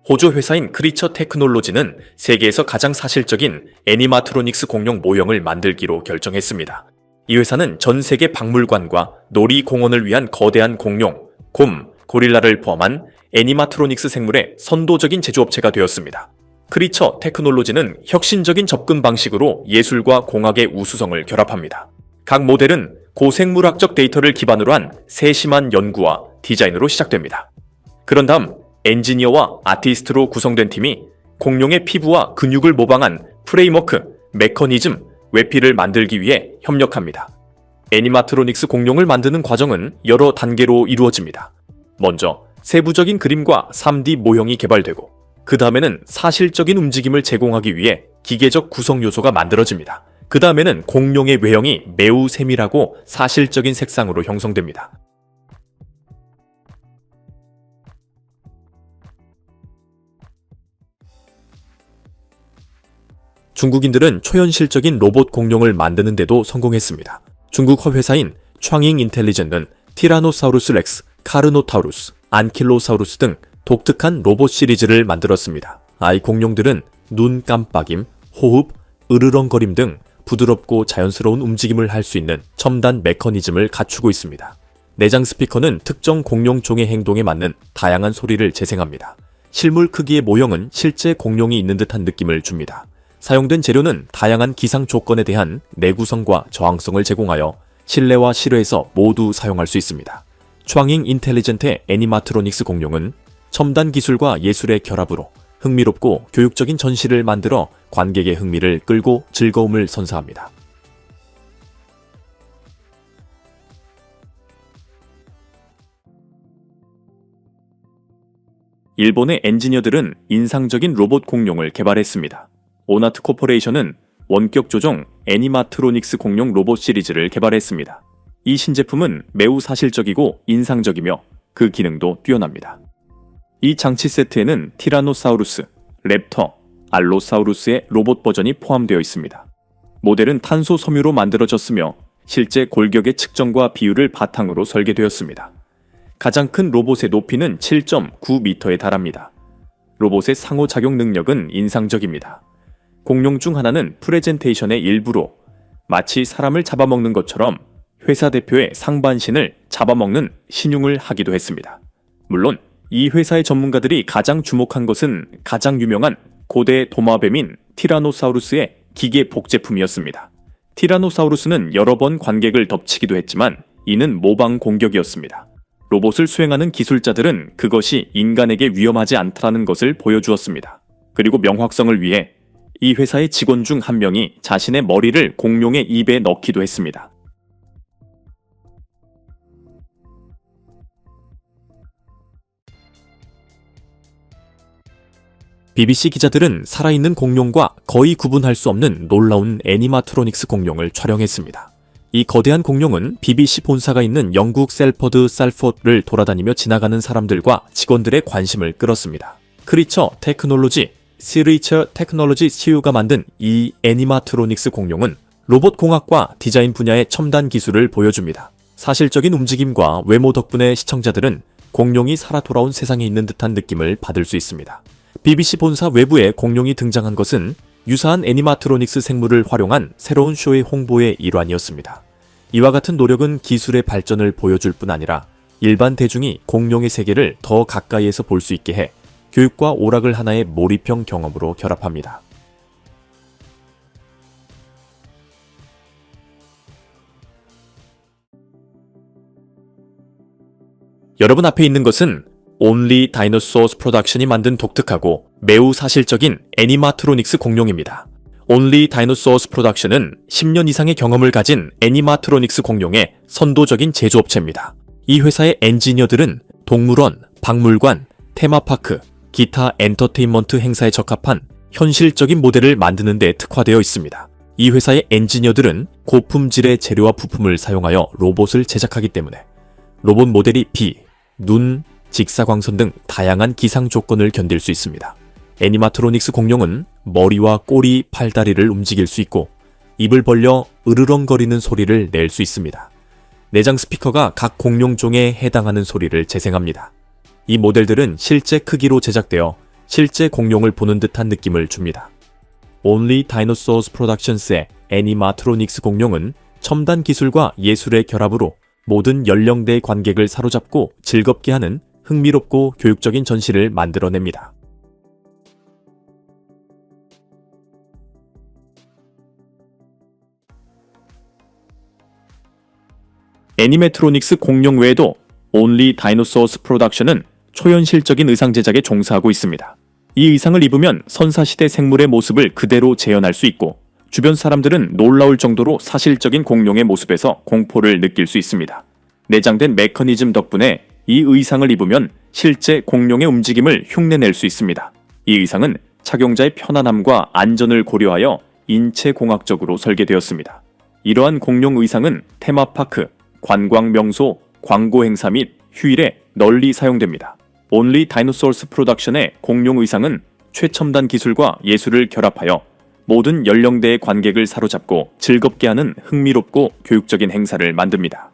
호주 회사인 크리처 테크놀로지는 세계에서 가장 사실적인 애니마트로닉스 공룡 모형을 만들기로 결정했습니다. 이 회사는 전 세계 박물관과 놀이공원을 위한 거대한 공룡, 곰, 고릴라를 포함한 애니마트로닉스 생물의 선도적인 제조업체가 되었습니다. 크리처 테크놀로지는 혁신적인 접근 방식으로 예술과 공학의 우수성을 결합합니다. 각 모델은 고생물학적 데이터를 기반으로 한 세심한 연구와 디자인으로 시작됩니다. 그런 다음 엔지니어와 아티스트로 구성된 팀이 공룡의 피부와 근육을 모방한 프레임워크, 메커니즘, 외피를 만들기 위해 협력합니다. 애니마트로닉스 공룡을 만드는 과정은 여러 단계로 이루어집니다. 먼저 세부적인 그림과 3D 모형이 개발되고 그 다음에는 사실적인 움직임을 제공하기 위해 기계적 구성 요소가 만들어집니다. 그 다음에는 공룡의 외형이 매우 세밀하고 사실적인 색상으로 형성됩니다. 중국인들은 초현실적인 로봇 공룡을 만드는 데도 성공했습니다. 중국 회사인 창잉 인텔리전트는 티라노사우루스 렉스, 카르노타우루스, 안킬로사우루스 등 독특한 로봇 시리즈를 만들었습니다. 이 공룡들은 눈 깜빡임, 호흡, 으르렁거림 등 부드럽고 자연스러운 움직임을 할 수 있는 첨단 메커니즘을 갖추고 있습니다. 내장 스피커는 특정 공룡종의 행동에 맞는 다양한 소리를 재생합니다. 실물 크기의 모형은 실제 공룡이 있는 듯한 느낌을 줍니다. 사용된 재료는 다양한 기상 조건에 대한 내구성과 저항성을 제공하여 실내와 실외에서 모두 사용할 수 있습니다. 창잉 인텔리전트의 애니마트로닉스 공룡은 첨단 기술과 예술의 결합으로 흥미롭고 교육적인 전시를 만들어 관객의 흥미를 끌고 즐거움을 선사합니다. 일본의 엔지니어들은 인상적인 로봇 공룡을 개발했습니다. 오나트 코퍼레이션은 원격 조종 애니마트로닉스 공룡 로봇 시리즈를 개발했습니다. 이 신제품은 매우 사실적이고 인상적이며 그 기능도 뛰어납니다. 이 장치 세트에는 티라노사우루스, 랩터, 알로사우루스의 로봇 버전이 포함되어 있습니다. 모델은 탄소 섬유로 만들어졌으며 실제 골격의 측정과 비율을 바탕으로 설계되었습니다. 가장 큰 로봇의 높이는 7.9m에 달합니다. 로봇의 상호작용 능력은 인상적입니다. 공룡 중 하나는 프레젠테이션의 일부로 마치 사람을 잡아먹는 것처럼 회사 대표의 상반신을 잡아먹는 신용을 하기도 했습니다. 물론 이 회사의 전문가들이 가장 주목한 것은 가장 유명한 고대 도마뱀인 티라노사우루스의 기계 복제품이었습니다. 티라노사우루스는 여러 번 관객을 덮치기도 했지만 이는 모방 공격이었습니다. 로봇을 수행하는 기술자들은 그것이 인간에게 위험하지 않다는 것을 보여주었습니다. 그리고 명확성을 위해 이 회사의 직원 중 한 명이 자신의 머리를 공룡의 입에 넣기도 했습니다. BBC 기자들은 살아있는 공룡과 거의 구분할 수 없는 놀라운 애니마트로닉스 공룡을 촬영했습니다. 이 거대한 공룡은 BBC 본사가 있는 영국 셀퍼드 살포드를 돌아다니며 지나가는 사람들과 직원들의 관심을 끌었습니다. 크리처 테크놀로지, 시리처 테크놀로지 CU가 만든 이 애니마트로닉스 공룡은 로봇 공학과 디자인 분야의 첨단 기술을 보여줍니다. 사실적인 움직임과 외모 덕분에 시청자들은 공룡이 살아 돌아온 세상에 있는 듯한 느낌을 받을 수 있습니다. BBC 본사 외부에 공룡이 등장한 것은 유사한 애니마트로닉스 생물을 활용한 새로운 쇼의 홍보의 일환이었습니다. 이와 같은 노력은 기술의 발전을 보여줄 뿐 아니라 일반 대중이 공룡의 세계를 더 가까이에서 볼 수 있게 해 교육과 오락을 하나의 몰입형 경험으로 결합합니다. 여러분 앞에 있는 것은 Only Dinosaurs 프로덕션이 만든 독특하고 매우 사실적인 애니마트로닉스 공룡입니다. Only Dinosaurs 프로덕션은 10년 이상의 경험을 가진 애니마트로닉스 공룡의 선도적인 제조업체입니다. 이 회사의 엔지니어들은 동물원, 박물관, 테마파크, 기타 엔터테인먼트 행사에 적합한 현실적인 모델을 만드는 데 특화되어 있습니다. 이 회사의 엔지니어들은 고품질의 재료와 부품을 사용하여 로봇을 제작하기 때문에 로봇 모델이 비, 눈, 직사광선 등 다양한 기상 조건을 견딜 수 있습니다. 애니마트로닉스 공룡은 머리와 꼬리, 팔다리를 움직일 수 있고 입을 벌려 으르렁거리는 소리를 낼 수 있습니다. 내장 스피커가 각 공룡종에 해당하는 소리를 재생합니다. 이 모델들은 실제 크기로 제작되어 실제 공룡을 보는 듯한 느낌을 줍니다. Only Dinosaurs Productions의 애니마트로닉스 공룡은 첨단 기술과 예술의 결합으로 모든 연령대의 관객을 사로잡고 즐겁게 하는 흥미롭고 교육적인 전시를 만들어냅니다. 애니매트로닉스 공룡 외에도 Only Dinosaurs Production은 초현실적인 의상 제작에 종사하고 있습니다. 이 의상을 입으면 선사시대 생물의 모습을 그대로 재현할 수 있고 주변 사람들은 놀라울 정도로 사실적인 공룡의 모습에서 공포를 느낄 수 있습니다. 내장된 메커니즘 덕분에 이 의상을 입으면 실제 공룡의 움직임을 흉내낼 수 있습니다. 이 의상은 착용자의 편안함과 안전을 고려하여 인체공학적으로 설계되었습니다. 이러한 공룡 의상은 테마파크, 관광 명소, 광고 행사 및 휴일에 널리 사용됩니다. Only Dinosaurs Production의 공룡 의상은 최첨단 기술과 예술을 결합하여 모든 연령대의 관객을 사로잡고 즐겁게 하는 흥미롭고 교육적인 행사를 만듭니다.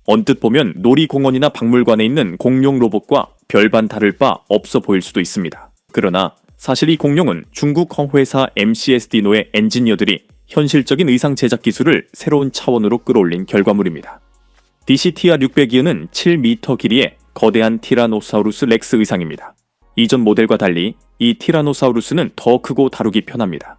언뜻 보면 놀이공원이나 박물관에 있는 공룡 로봇과 별반 다를 바 없어 보일 수도 있습니다. 그러나 사실 이 공룡은 중국 회사 MCS-DINO의 엔지니어들이 현실적인 의상 제작 기술을 새로운 차원으로 끌어올린 결과물입니다. DCTR-600이은 7m 길이의 거대한 티라노사우루스 렉스 의상입니다. 이전 모델과 달리 이 티라노사우루스는 더 크고 다루기 편합니다.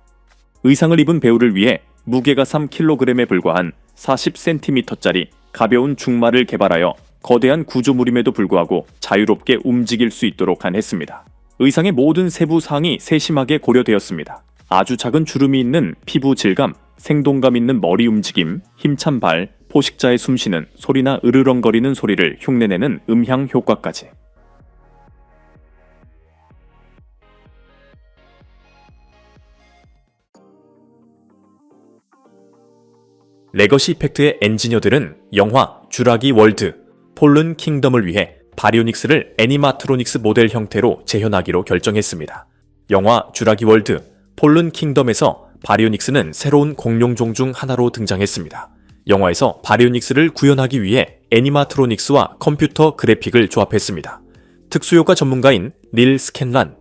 의상을 입은 배우를 위해 무게가 3kg에 불과한 40cm짜리 가벼운 중마를 개발하여 거대한 구조물임에도 불구하고 자유롭게 움직일 수 있도록 했습니다. 의상의 모든 세부 사항이 세심하게 고려되었습니다. 아주 작은 주름이 있는 피부 질감, 생동감 있는 머리 움직임, 힘찬 발, 포식자의 숨쉬는 소리나 으르렁거리는 소리를 흉내내는 음향 효과까지. 레거시 이펙트의 엔지니어들은 영화 쥬라기 월드, 폴른 킹덤을 위해 바리오닉스를 애니마트로닉스 모델 형태로 재현하기로 결정했습니다. 영화 쥬라기 월드, 폴른 킹덤에서 바리오닉스는 새로운 공룡종 중 하나로 등장했습니다. 영화에서 바리오닉스를 구현하기 위해 애니마트로닉스와 컴퓨터 그래픽을 조합했습니다. 특수효과 전문가인 닐 스캔란.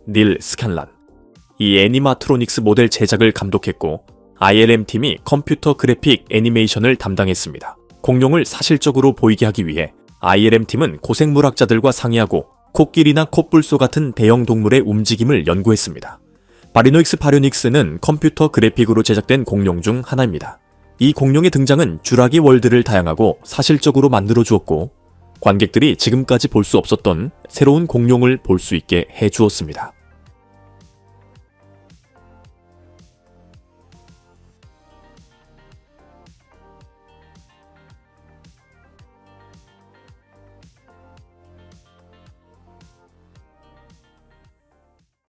이 애니마트로닉스 모델 제작을 감독했고 ILM팀이 컴퓨터 그래픽 애니메이션을 담당했습니다. 공룡을 사실적으로 보이게 하기 위해 ILM팀은 고생물학자들과 상의하고 코끼리나 코뿔소 같은 대형 동물의 움직임을 연구했습니다. 바리오닉스는 컴퓨터 그래픽으로 제작된 공룡 중 하나입니다. 이 공룡의 등장은 쥬라기 월드를 다양하고 사실적으로 만들어 주었고 관객들이 지금까지 볼 수 없었던 새로운 공룡을 볼 수 있게 해주었습니다.